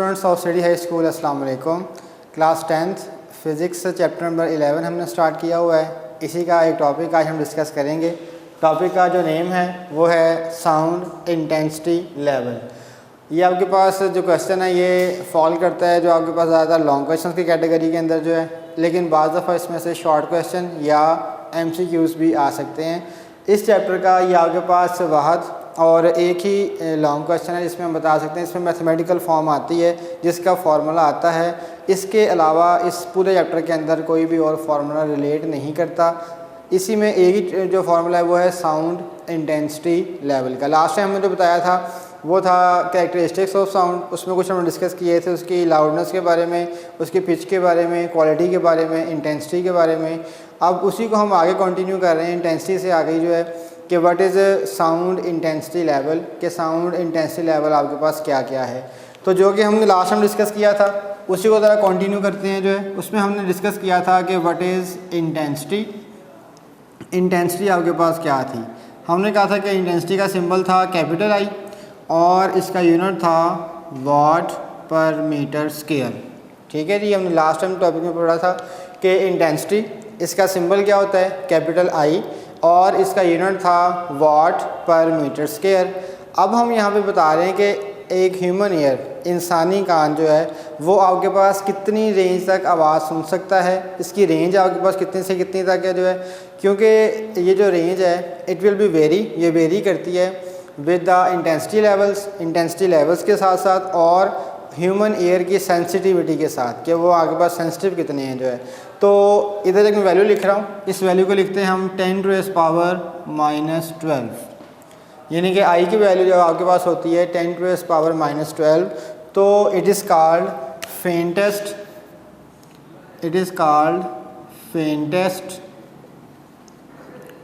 Students of City High school, अस्सलाम वालेकुम। Class 10th physics chapter number 11 हमने start किया हुआ है। इसी का एक टॉपिक आज हम डिस्कस करेंगे। टॉपिक का जो नेम है वो है साउंड इंटेंसिटी लेवल। ये आपके पास जो क्वेश्चन है ये फॉल करता है जो आपके पास ज़्यादातर लॉन्ग क्वेश्चन की कैटेगरी के अंदर जो है, लेकिन बाज़ दफ़ा इसमें से शॉर्ट क्वेश्चन या MCQs भी आ सकते हैं। इस चैप्टर का ये आपके पास वाहद और एक ही लॉन्ग क्वेश्चन है जिसमें हम बता सकते हैं इसमें मैथमेटिकल फॉर्म आती है जिसका फार्मूला आता है। इसके अलावा इस पूरे चैप्टर के अंदर कोई भी और फार्मूला रिलेट नहीं करता। इसी में एक ही जो फार्मूला है वो है साउंड इंटेंसिटी लेवल का। लास्ट टाइम हमने जो बताया था वो था कैरेक्टरिस्टिक्स ऑफ साउंड। उसमें कुछ हमने डिस्कस किए थे उसकी लाउडनेस के बारे में, उसकी पिच के बारे में, क्वालिटी के बारे में, इंटेंसिटी के बारे में। अब उसी को हम आगे कंटिन्यू कर रहे हैं। इंटेंसिटी से आगे जो है कि what is sound intensity level, के साउंड इंटेंसिटी लेवल आपके पास क्या क्या है। तो जो कि हमने लास्ट टाइम डिस्कस किया था उसी को ज़रा कंटिन्यू करते हैं। जो है उसमें हमने डिस्कस किया था कि व्हाट इज़ इंटेंसिटी। इंटेंसिटी आपके पास क्या थी? हमने कहा था कि इंटेंसिटी का सिंबल था कैपिटल I और इसका यूनिट था वाट पर मीटर स्क्वायर। ठीक है जी, हमने लास्ट टाइम टॉपिक में पढ़ा था कि इंटेंसिटी इसका सिंबल क्या होता है कैपिटल I और इसका यूनिट था वाट पर मीटर स्क्वायर। अब हम यहाँ पे बता रहे हैं कि एक ह्यूमन ईयर, इंसानी कान जो है वो आपके पास कितनी रेंज तक आवाज़ सुन सकता है। इसकी रेंज आपके पास कितने से कितनी तक है जो है, क्योंकि ये जो रेंज है इट विल बी वेरी, ये वेरी करती है with the intensity levels, intensity levels के साथ साथ और ह्यूमन ईयर की सेंसिटिविटी के साथ कि वो आपके पास सेंसिटिव कितने हैं जो है। तो इधर एक मैं वैल्यू लिख रहा हूँ, इस वैल्यू को लिखते हैं हम 10⁻⁻12, यानी कि I की वैल्यू जब आपके पास होती है 10⁻⁻12 तो it is called faintest, it is called faintest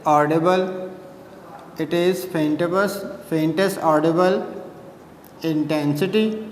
Audible, it is faintest Audible intensity.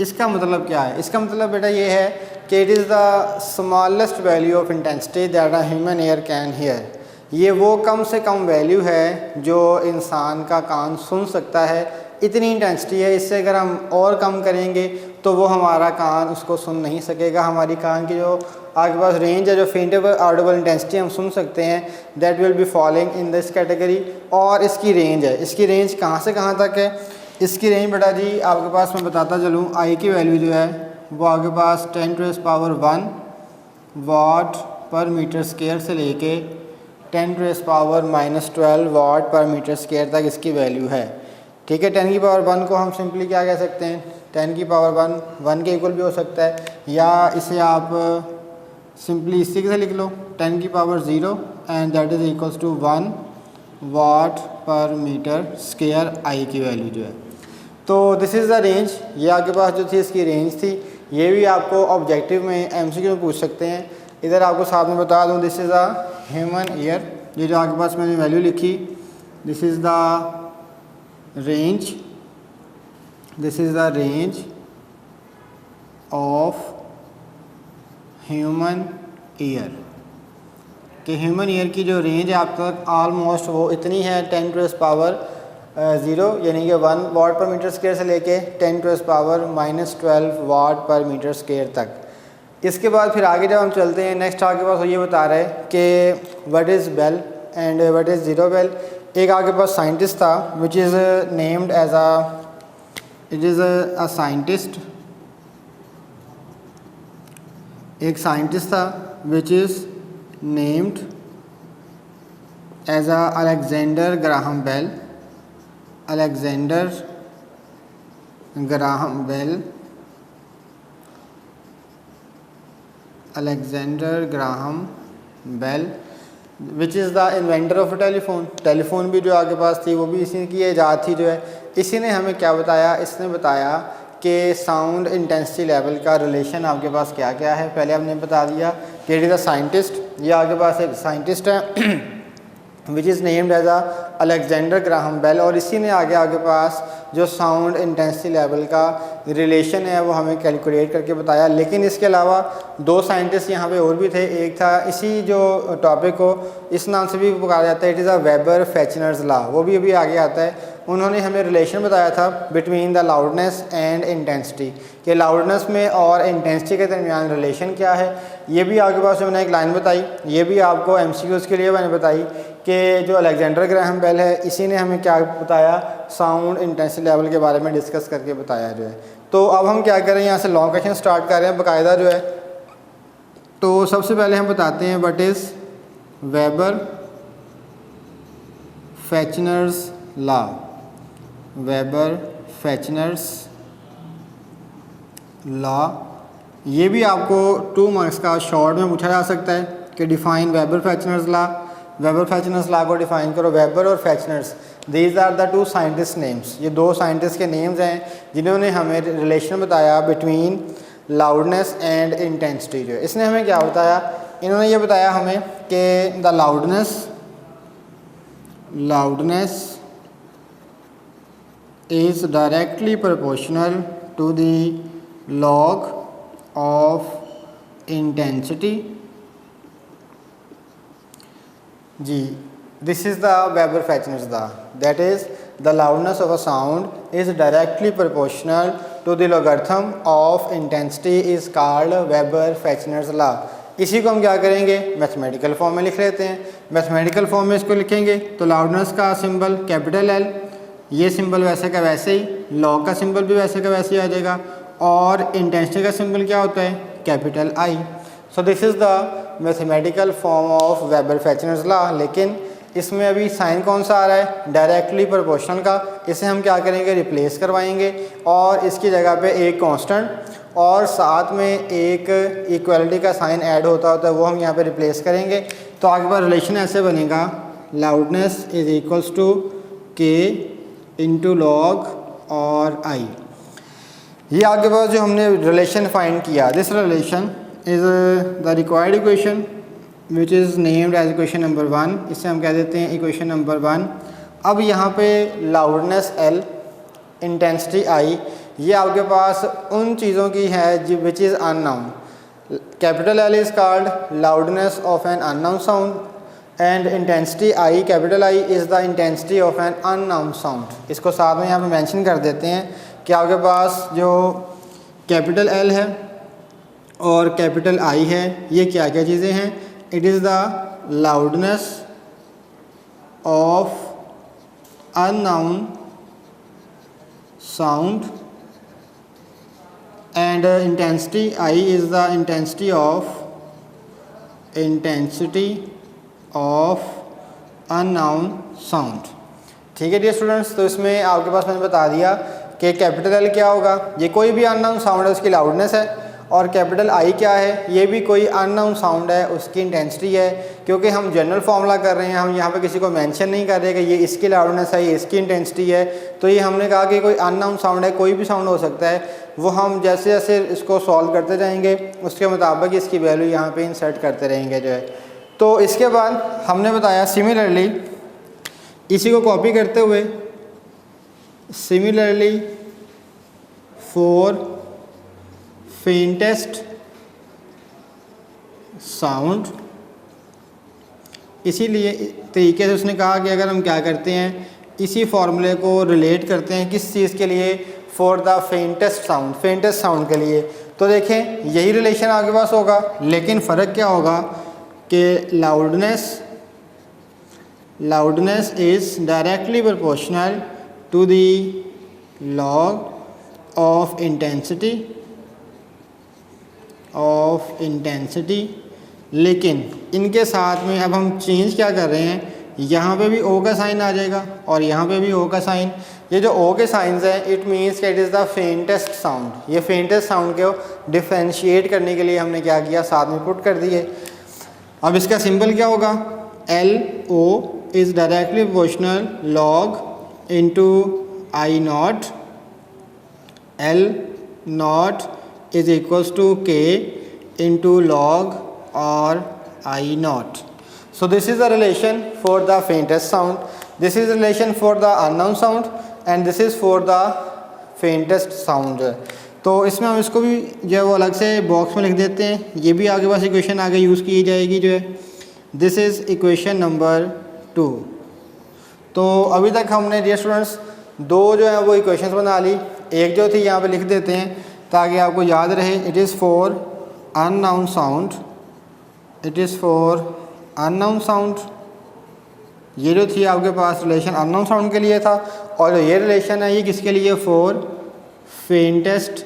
इसका मतलब क्या है? इसका मतलब बेटा ये है कि it is the smallest value of intensity that a human ear can hear. ये वो कम से कम वैल्यू है जो इंसान का कान सुन सकता है, इतनी इंटेंसिटी है। इससे अगर हम और कम करेंगे तो वो हमारा कान उसको सुन नहीं सकेगा। हमारी कान की जो आपके पास रेंज है, जो फेंटेबल ऑडिबल इंटेंसिटी हम सुन सकते हैं, that will be following in this category. और इसकी रेंज है, इसकी रेंज कहाँ से कहाँ तक है? इसकी रेंज बेटा जी आपके पास मैं बताता चलूँ, I की वैल्यू जो है वो आपके पास 10⁻1 वाट पर मीटर स्क्वायर से लेके 10⁻⁻12 वाट पर मीटर स्क्वायर तक इसकी वैल्यू है। ठीक है, 10⁻1 को हम सिंपली क्या कह सकते हैं, 10⁻1 1 के इक्वल भी हो सकता है, या इसे आप सिंपली इसी से लिख लो 10⁻0 and that is equals to 1 watt पर मीटर स्क्वायर I की वैल्यू जो है। तो दिस इज़ द रेंज। ये आपके पास जो थी इसकी रेंज थी। ये भी आपको ऑब्जेक्टिव में MCQ में पूछ सकते हैं। इधर आपको साथ में बता दूं, this is a human ear. ये जो आपके पास मैंने वैल्यू लिखी, this is the range, this is the range of human ear. कि ह्यूमन ईयर की जो रेंज है आप तक ऑलमोस्ट वो इतनी है 10⁻0 यानी कि 1 वाट पर मीटर स्क्वायर से लेके 10⁻⁻12 वाट पर मीटर स्क्वायर तक। इसके बाद फिर आगे जब हम चलते हैं नेक्स्ट आपके पास ये बता रहा है कि what is bel and what is zero bel. एक आपके पास साइंटिस्ट था which is named as a, it is a scientist, एक साइंटिस्ट था which is named as a Alexander Graham Bell, Alexander Graham Bell, Alexander Graham Bell which is the inventor of telephone. Telephone भी जो आपके पास थी वो भी इसी की ईजाद थी जो है। इसी ने हमें क्या बताया, इसने बताया कि साउंड इंटेंसिटी लेवल का रिलेशन आपके पास क्या क्या है। पहले हमने बता दिया कि इट इज़ अ साइंटिस्ट, ये आपके पास एक साइंटिस्ट है which is named as a Alexander Graham Bell, और इसी ने आगे आपके पास जो साउंड इंटेंसिटी लेवल का रिलेशन है वो हमें कैलकुलेट करके बताया। लेकिन इसके अलावा दो साइंटिस्ट यहाँ पे और भी थे। एक था इसी जो टॉपिक को इस नाम से भी पुकारा जाता है, it is a Weber Fechner's law, वो भी अभी आगे आता है। उन्होंने हमें रिलेशन बताया था between the loudness and intensity, कि लाउडनेस में और इंटेंसिटी के दरमियान रिलेशन क्या है। ये भी आपके पास मैंने एक लाइन बताई, ये भी आपको MCQs के लिए मैंने बताई कि जो अलेक्जेंडर ग्राहम बेल है इसी ने हमें क्या बताया, साउंड इंटेंसिटी लेवल के बारे में डिस्कस करके बताया जो है। तो अब हम क्या करें, यहाँ से लॉन्ग क्वेश्चन स्टार्ट कर रहे हैं बाकायदा जो है। तो सबसे पहले हम बताते हैं what is Weber Fechner's law. Weber Fechner's law, ये भी आपको 2 मार्क्स का शॉर्ट में पूछा जा सकता है कि define Weber Fechner's law. Weber Fechner's law को डिफाइन करो। वेबर और Fechner's, these are the 2 scientist names, ये 2 साइंटिस्ट के नेम्स हैं जिन्होंने हमें रिलेशन बताया बिटवीन लाउडनेस एंड इंटेंसिटी। जो है इसने हमें क्या बताया, इन्होंने ये बताया हमें कि the loudness is directly proportional to the log of intensity। जी, this is the Weber-Fechner's law, that is the loudness of a sound is directly proportional to the logarithm of intensity is called Weber-Fechner's law। इसी को हम क्या करेंगे, mathematical form में लिख लेते हैं। मैथमेटिकल फॉर्म में इसको लिखेंगे तो लाउडनेस का सिंबल कैपिटल L, ये सिंबल वैसे का वैसे ही, लॉग का सिंबल भी वैसे का वैसे ही आ जाएगा, और इंटेंसिटी का सिंबल क्या होता है, capital I। So this is the mathematical form of Weber Fechner's law. लेकिन इसमें अभी साइन कौन सा आ रहा है, डायरेक्टली प्रोपोर्शनल का। इसे हम क्या करेंगे, रिप्लेस करवाएंगे और इसकी जगह पे एक कांस्टेंट और साथ में एक इक्वलिटी का साइन ऐड होता है, वो हम यहाँ पे रिप्लेस करेंगे। तो आगे बार रिलेशन ऐसे बनेगा, loudness is equals to K into log और I। ये आगे पास जो हमने रिलेशन फाइंड किया, this relation is the required equation which is named as equation number 1। इसे हम कह देते हैं इक्वेशन नंबर 1। अब यहाँ पे लाउडनेस L, इंटेंसिटी I, ये आपके पास उन चीज़ों की है which is unknown. Capital L is called loudness of an unknown sound and intensity I, capital I is the intensity of an unknown sound. इसको साथ में यहाँ पे मेंशन कर देते हैं कि आपके पास जो कैपिटल L है और कैपिटल I है, ये क्या क्या चीज़ें हैं, it is the loudness of unknown sound and intensity I is the intensity of unknown sound. ठीक है डियर स्टूडेंट्स, तो इसमें आपके पास मैंने बता दिया कि कैपिटल L क्या होगा, ये कोई भी अननाउन साउंड है उसकी लाउडनेस है, और कैपिटल I क्या है, ये भी कोई अननाउन साउंड है उसकी इंटेंसिटी है। क्योंकि हम जनरल फार्मूला कर रहे हैं, हम यहाँ पे किसी को मेंशन नहीं कर रहे कि ये इसकी लाउडनेस है, ये इसकी इंटेंसिटी है। तो ये हमने कहा कि कोई अननाउन साउंड है, कोई भी साउंड हो सकता है, वो हम जैसे जैसे इसको सॉल्व करते जाएंगे उसके मुताबिक इसकी वैल्यू यहाँ पे इंसर्ट करते रहेंगे जो है। तो इसके बाद हमने बताया सिमिलरली, इसी को कॉपी करते हुए, सिमिलरली फॉर फेंटेस्ट साउंड, इसीलिए तरीके से उसने कहा कि अगर हम क्या करते हैं, इसी फॉर्मूले को रिलेट करते हैं किस चीज़ के लिए, फॉर द फेंटेस्ट साउंड के लिए। तो देखें यही रिलेशन आपके पास होगा, लेकिन फ़र्क क्या होगा कि loudness is directly proportional to the log of intensity. लेकिन इनके साथ में अब हम चेंज क्या कर रहे हैं, यहाँ पे भी O का साइन आ जाएगा और यहाँ पे भी O का साइन। ये जो O के साइंस हैं, इट मीन्स कि it is the faintest sound. ये फेंटेस्ट साउंड को डिफ्रेंशिएट करने के लिए हमने क्या किया, साथ में पुट कर दिए। अब इसका सिंबल क्या होगा, LO is directly proportional log into I naught, L naught is equals to K into log और I naught. So this is the relation for the faintest sound, this is the relation for the unknown sound and this is for the faintest sound। तो इसमें हम इसको भी जो है वो अलग से बॉक्स में लिख देते हैं, ये भी आगे पास इक्वेशन आगे यूज़ की जाएगी जो है। This is equation number 2। तो अभी तक हमने डियर स्टूडेंट्स दो जो है वो इक्वेशंस बना ली, एक जो थी यहाँ पे लिख देते हैं ताकि आपको याद रहे। It is for unknown sound, it is for unknown sound, ये जो थी आपके पास रिलेशन अननोन साउंड के लिए था, और ये रिलेशन है ये किसके लिए, फॉर फेंटेस्ट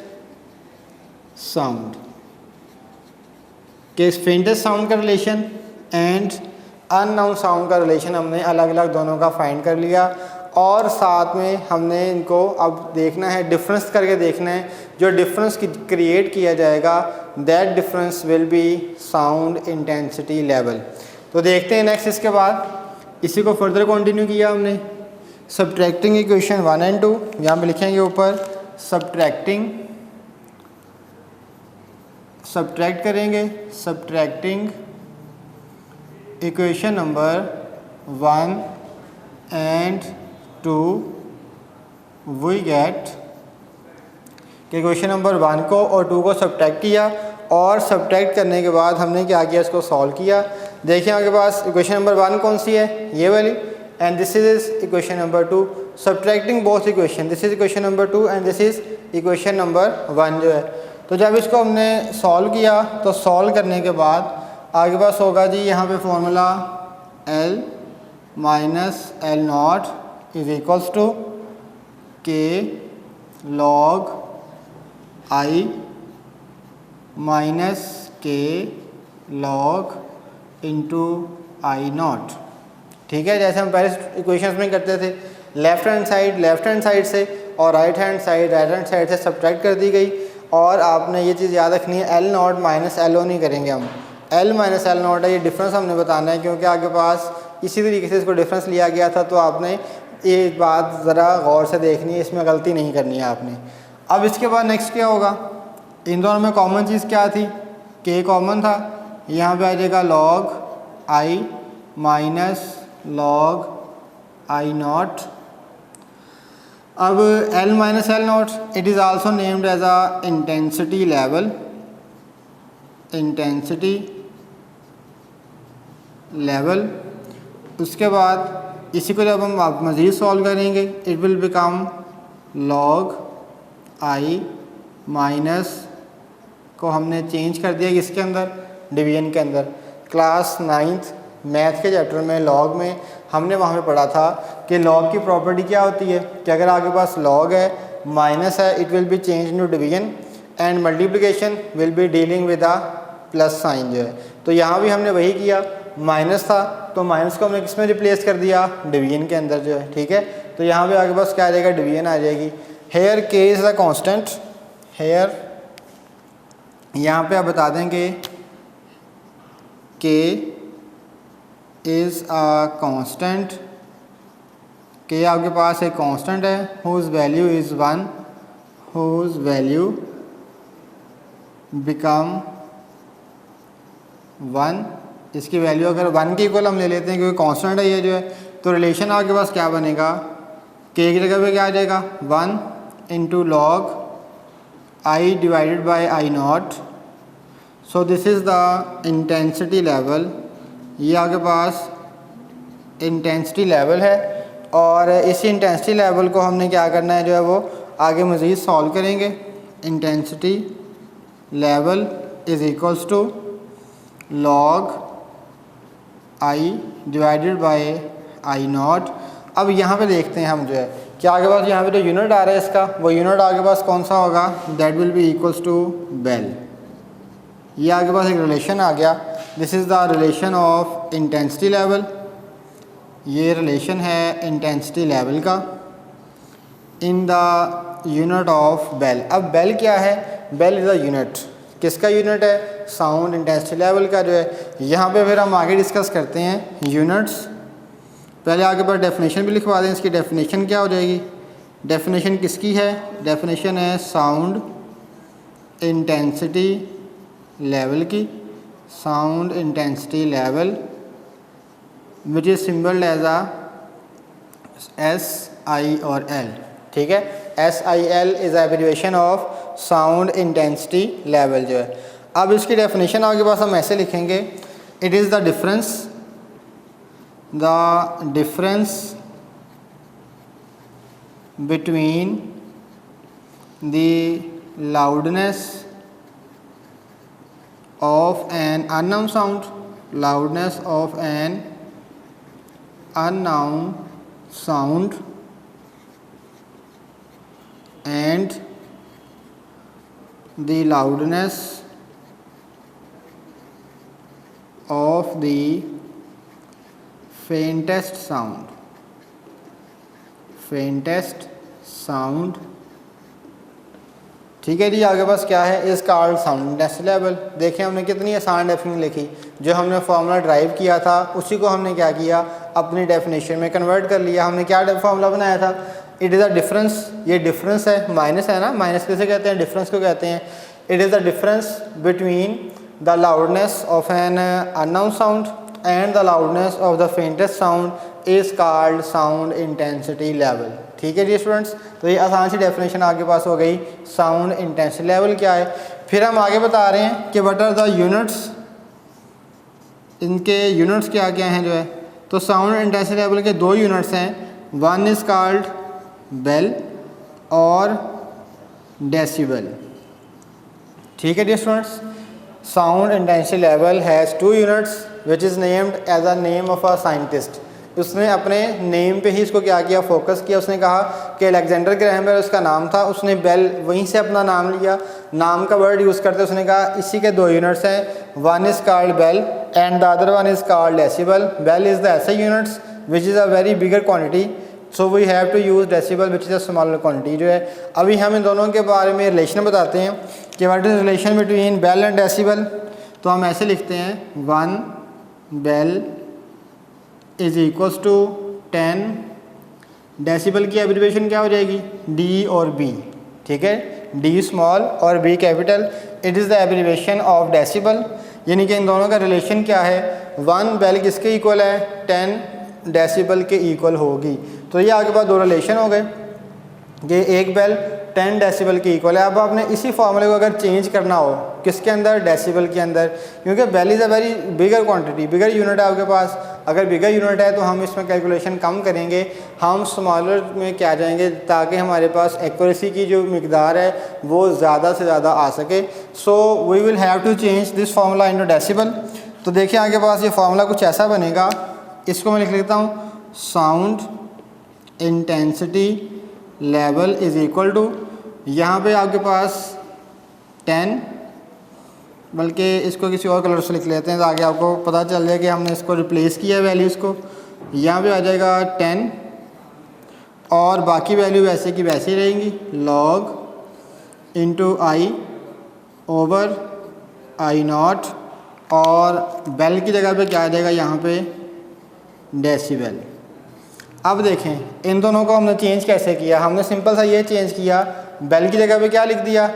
साउंड, कि फेंटेस्ट साउंड का रिलेशन एंड अननोन साउंड का रिलेशन हमने अलग अलग दोनों का फाइंड कर लिया। और साथ में हमने इनको अब देखना है, डिफरेंस करके देखना है, जो डिफरेंस क्रिएट किया जाएगा that difference will be sound intensity level. तो देखते हैं नेक्स्ट, इसके बाद इसी को फर्दर कंटिन्यू किया हमने। सब्ट्रैक्टिंग इक्वेशन 1 एंड 2 यहाँ पे लिखेंगे ऊपर, सब्ट्रैक्ट करेंगे, subtracting equation number 1 and 2 we get कि इक्वेशन नंबर 1 को और 2 को सब्ट्रैक्ट किया, और सब्ट्रैक्ट करने के बाद हमने क्या किया, इसको सॉल्व किया। देखिए आपके पास इक्वेशन नंबर 1 कौन सी है, ये वाली, and this is equation number 2। Subtracting both equation, this is equation number 2 and this is equation number 1 जो है। तो जब इसको हमने सॉल्व किया तो सॉल्व करने के बाद आगे पास होगा जी यहाँ पे formula L minus L naught is equals to K log I minus K log into I naught. ठीक है, जैसे हम पहले इक्वेशंस में करते थे, लेफ़्ट हैंड साइड से और राइट हैंड साइड से सब्ट्रैक्ट कर दी गई। और आपने ये चीज़ याद रखनी है, L naught minus L O नहीं करेंगे हम, एल माइनस एल नॉट है, ये डिफरेंस हमने बताना है, क्योंकि आपके पास इसी तरीके से इसको डिफरेंस लिया गया था। तो आपने ये बात ज़रा गौर से देखनी है, इसमें गलती नहीं करनी है आपने। अब इसके बाद नेक्स्ट क्या होगा, इन दोनों में कॉमन चीज़ क्या थी, के कॉमन था, यहाँ पे आ जाएगा log I minus log I naught. अब L minus L naught it is also named as a intensity level, intensity level. उसके बाद इसी को जब हम मज़ीद सॉल्व करेंगे, it will become log I minus को हमने चेंज कर दिया किसके अंदर, डिवीजन के अंदर। क्लास 9th मैथ के चैप्टर में लॉग में हमने वहाँ पे पढ़ा था कि लॉग की प्रॉपर्टी क्या होती है, कि अगर आपके पास लॉग है माइनस है, it will be change into division, and multiplication will be dealing with a plus sign जो है। तो यहाँ भी हमने वही किया, माइनस था तो माइनस को हमने किस में रिप्लेस कर दिया, डिवीजन के अंदर जो है। ठीक है, तो यहाँ पे आपके पास क्या आ जाएगा, डिवीजन आ जाएगी। हेयर के इज़ अ कॉन्स्टेंट, हेयर यहाँ पे आप बता देंगे के इज़ अ कांस्टेंट, के आपके पास एक कांस्टेंट है whose value is 1, whose value become 1। इसकी वैल्यू अगर 1 के इक्वल हम ले लेते हैं क्योंकि कांस्टेंट है ये जो है, तो रिलेशन आपके पास क्या बनेगा, के की जगह पे क्या आ जाएगा 1 into log I divided by I not. So this is the intensity level, ये आपके पास इंटेंसिटी लेवल है। और इसी इंटेंसिटी लेवल को हमने क्या करना है जो है वो आगे मज़ीद सॉल्व करेंगे। Intensity level is equals to log I divided by I naught. अब यहाँ पे देखते हैं हम जो है कि आगे पास यहाँ पे जो यूनिट आ रहा है इसका, वो यूनिट आगे पास कौन सा होगा, that will be equals to bel. ये आगे पास एक रिलेशन आ गया, this is the relation of intensity level, ये रिलेशन है इंटेंसिटी लेवल का in the unit of bel. अब बेल क्या है, बेल इज़ अ यूनिट, किसका यूनिट है, साउंड इंटेंसिटी लेवल का जो है। यहाँ पे फिर हम आगे डिस्कस करते हैं यूनिट्स। पहले आगे पर डेफिनेशन भी लिखवा दें, इसकी डेफिनेशन क्या हो जाएगी, डेफिनेशन किसकी है, डेफिनेशन है साउंड इंटेंसिटी लेवल की, sound intensity level which is symbolled as a S I और एल। ठीक है, S I L is abbreviation of sound intensity level जो है। अब इसकी डेफिनेशन आपके पास हम ऐसे लिखेंगे, it is the difference between the loudness of an unknown sound, loudness of an unknown sound and the loudness of the faintest sound, faintest sound। ठीक है जी, आगे बस क्या है, इस कॉल्ड साउंड इंटेंसिटी लेवल। देखें हमने कितनी आसान डेफिनेशन लिखी, जो हमने फार्मूला ड्राइव किया था उसी को हमने क्या किया, अपनी डेफिनेशन में कन्वर्ट कर लिया। हमने क्या फार्मूला बनाया था, इट इज़ अ डिफरेंस, ये डिफरेंस है, माइनस है ना, माइनस कैसे कहते हैं, डिफरेंस को कहते हैं। It is the difference between the loudness of an unknown sound and the loudness of the faintest sound is called sound intensity level. ठीक है जी स्टूडेंट्स, तो ये आसान सी डेफिनेशन आपके पास हो गई, साउंड इंटेंसिटी लेवल क्या है। फिर हम आगे बता रहे हैं कि व्हाट आर द यूनिट्स, इनके यूनिट्स क्या क्या हैं जो है। तो साउंड इंटेंसिटी लेवल के दो यूनिट्स हैं, वन इज़ कॉल्ड बेल और डेसिबल। ठीक है जी students, sound intensity level has two units which is named as a name of a scientist. उसने अपने नेम पे ही इसको क्या किया, फोकस किया। उसने कहा कि अलेक्जेंडर ग्रैहम बेल उसका नाम था, उसने बेल वहीं से अपना नाम लिया, नाम का वर्ड यूज़ करते उसने कहा इसी के दो यूनिट्स हैं, one is called bel and the other one is called decibel. Bel is the ऐसे units which is a very bigger quantity, so we have to use decibel which is a smaller quantity जो है। अभी हम इन दोनों के बारे में relation बताते हैं कि what is relation between bel and decibel. तो हम ऐसे लिखते हैं, one bel is equals to 10 decibel की एब्रीविएशन क्या हो जाएगी, डी और बी। ठीक है, डी स्मॉल और B capital, it is the abbreviation of decibel. यानी कि इन दोनों का रिलेशन क्या है, वन बेल किसके इक्वल है, 10 डेसिबल के इक्वल होगी। तो ये आगे बाद दो रिलेशन हो गए कि एक बेल 10 डेसिबल के इक्वल है। अब आपने इसी फार्मूले को अगर चेंज करना हो किसके अंदर, डेसिबल के अंदर, क्योंकि bel is a very bigger quantity, bigger unit है आपके पास। अगर बिगर यूनिट है तो हम इसमें कैलकुलेशन कम करेंगे, हम स्मॉलर में क्या जाएंगे ताकि हमारे पास एक्यूरेसी की जो मिकदार है वो ज़्यादा से ज़्यादा आ सके। So we will have to change this formula into decibel. तो देखिए आगे पास ये फार्मूला कुछ ऐसा बनेगा, इसको मैं लिख लेता हूँ, sound intensity level is equal to, यहाँ पे आपके पास 10, बल्कि इसको किसी और कलर से लिख लेते हैं ताकि आपको पता चल जाए कि हमने इसको रिप्लेस किया है वैल्यूज़ को। यहाँ पे आ जाएगा 10 और बाकी वैल्यू वैसे की वैसे ही रहेंगी, log into I over I not, और बेल की जगह पे क्या आ जाएगा यहाँ पे, डेसिबल। अब देखें इन दोनों को हमने चेंज कैसे किया, हमने सिंपल सा ये चेंज किया, बेल की जगह पे क्या लिख दिया,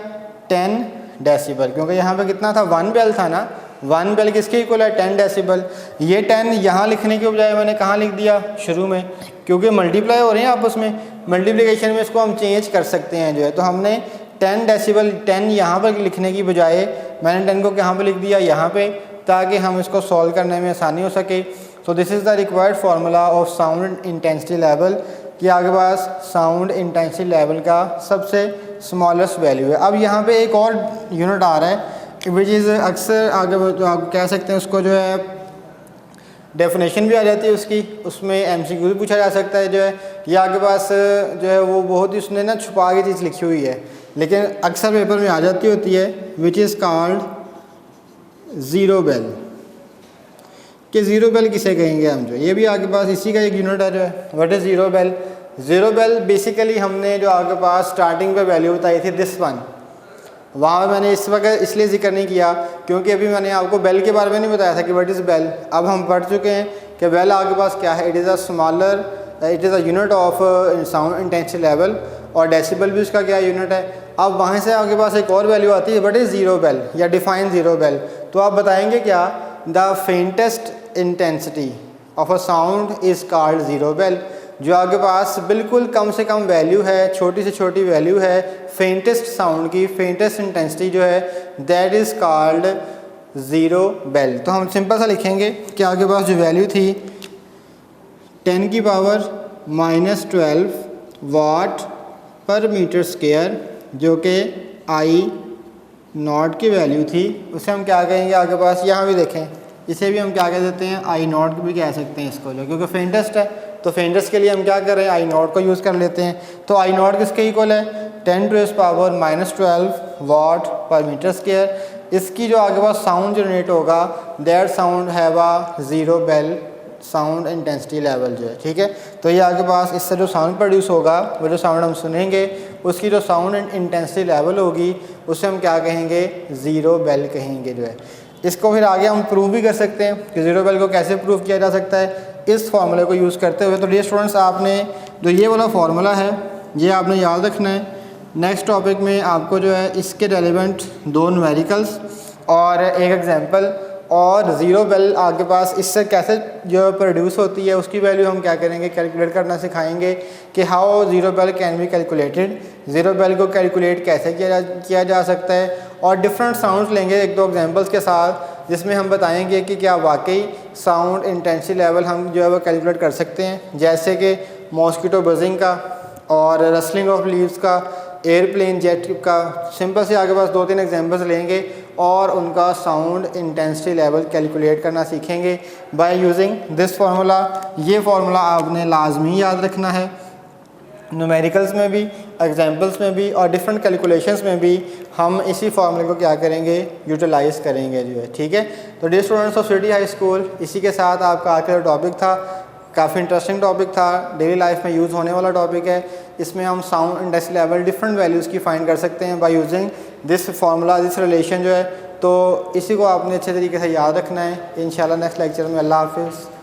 10 डेसिबल, क्योंकि यहाँ पे कितना था, 1 बेल था ना, 1 बेल किसके इक्वल है, 10 डेसिबल। ये 10 यहाँ लिखने के बजाय मैंने कहाँ लिख दिया, शुरू में, क्योंकि मल्टीप्लाई हो रहे हैं आपस में, मल्टीप्लिकेशन में इसको हम चेंज कर सकते हैं जो है। तो हमने 10 डेसिबल 10 यहाँ पर लिखने की बजाय मैंने 10 को कहाँ पर लिख दिया, यहाँ पे, ताकि हम इसको सॉल्व करने में आसानी हो सके। सो this is the required formula of sound intensity level, कि आपके पास साउंड इंटेंसिटी लेवल का सबसे स्मॉलेस्ट वैल्यू है। अब यहाँ पे एक और यूनिट आ रहा है विच इज़ अक्सर आगे जो आप कह सकते हैं उसको जो है डेफिनेशन भी आ जाती है उसकी, उसमें एमसीक्यू भी पूछा जा सकता है जो है। ये आपके पास जो है वो बहुत ही उसने ना छुपा के चीज़ लिखी हुई है, लेकिन अक्सर पेपर में आ जाती होती है, which is called zero bel, कि ज़ीरो बेल किसे कहेंगे हम, जो ये भी आपके पास इसी का एक यूनिट है जो है। What is zero bel, zero bel basically हमने जो आपके पास स्टार्टिंग पे वैल्यू बताई थी दिस वन, वहाँ पे मैंने इस वक्त इसलिए जिक्र नहीं किया क्योंकि अभी मैंने आपको बेल के बारे में नहीं बताया था कि व्हाट इज़ बेल। अब हम पढ़ चुके हैं कि बेल आपके पास क्या है, it is a smaller, it is a unit of sound intensity level, और डेसिबल भी उसका क्या यूनिट है। अब वहाँ से आपके पास एक और वैल्यू आती है, व्हाट इज़ ज़ीरो बेल या डिफाइन ज़ीरो बेल। तो आप बताएंगे क्या, the faintest intensity of a sound is called zero bel. जो आपके पास बिल्कुल कम से कम वैल्यू है, छोटी से छोटी वैल्यू है फेंटेस्ट साउंड की, फेंटेस्ट इंटेंसिटी जो है, that is called zero bel. तो हम सिंपल सा लिखेंगे कि आपके पास जो वैल्यू थी 10 की पावर -12 वाट पर मीटर स्क्वायर, जो कि आई नॉट की वैल्यू थी, उसे हम क्या कहेंगे आगे पास, यहाँ भी देखें, इसे भी हम क्या कह देते हैं, आई नॉट भी कह सकते हैं इसको, क्योंकि फेंटेस्ट है तो फेंटेस्ट के लिए हम क्या कर रहे हैं, आई नॉट को यूज़ कर लेते हैं। तो आई नॉट किसके इक्वल है, 10⁻⁻12 वाट पर मीटर स्क्वायर। इसकी जो आगे पास साउंड जनरेट होगा, that sound have a 0 bel sound intensity level जो है, ठीक है। तो ये आगे पास इससे जो साउंड प्रोड्यूस होगा, वो जो साउंड हम सुनेंगे, उसकी जो साउंड इंटेंसिटी लेवल होगी उसे हम क्या कहेंगे, 0 बेल कहेंगे जो है। इसको फिर आगे हम प्रूव भी कर सकते हैं कि 0 बेल को कैसे प्रूव किया जा सकता है, इस फार्मूले को यूज़ करते हुए। तो डियर स्टूडेंट्स, आपने जो ये वाला फार्मूला है ये आपने याद रखना है। नेक्स्ट टॉपिक में आपको जो है इसके रेलिवेंट 2 न्यूमेरिकल्स और एक एग्जांपल और 0 बेल आगे पास इससे कैसे जो प्रोड्यूस होती है उसकी वैल्यू हम क्या करेंगे, कैलकुलेट करना सिखाएंगे कि how 0 bel can be calculated, 0 bel को कैलकुलेट कैसे किया जा सकता है। और डिफरेंट साउंड्स लेंगे 1-2 एग्जांपल्स के साथ, जिसमें हम बताएंगे कि क्या वाकई साउंड इंटेंसिटी लेवल हम जो है वो कैलकुलेट कर सकते हैं, जैसे कि मॉस्किटो बजिंग का और रसलिंग ऑफ लीव्स का, एयरप्लेन जेट का। सिंपल से आगे पास 2-3 एग्जांपल्स लेंगे और उनका साउंड इंटेंसिटी लेवल कैलकुलेट करना सीखेंगे बाय यूजिंग दिस फार्मूला। ये फार्मूला आपने लाजमी याद रखना है, न्यूमेरिकल्स में भी, एग्जांपल्स में भी और डिफरेंट कैलकुलेशंस में भी हम इसी फार्मूले को क्या करेंगे, यूटिलाइज़ करेंगे जो है, ठीक है। तो dear students of City High School, इसी के साथ आपका आखिरी टॉपिक था, काफ़ी इंटरेस्टिंग टॉपिक था, डेली लाइफ में यूज़ होने वाला टॉपिक है। इसमें हम sound intensity level different values की फाइंड कर सकते हैं by using this formula, this relation जो है। तो इसी को आपने अच्छे तरीके से याद रखना है। इंशाल्लाह नेक्स्ट लेक्चर में। अल्लाह हाफिज़।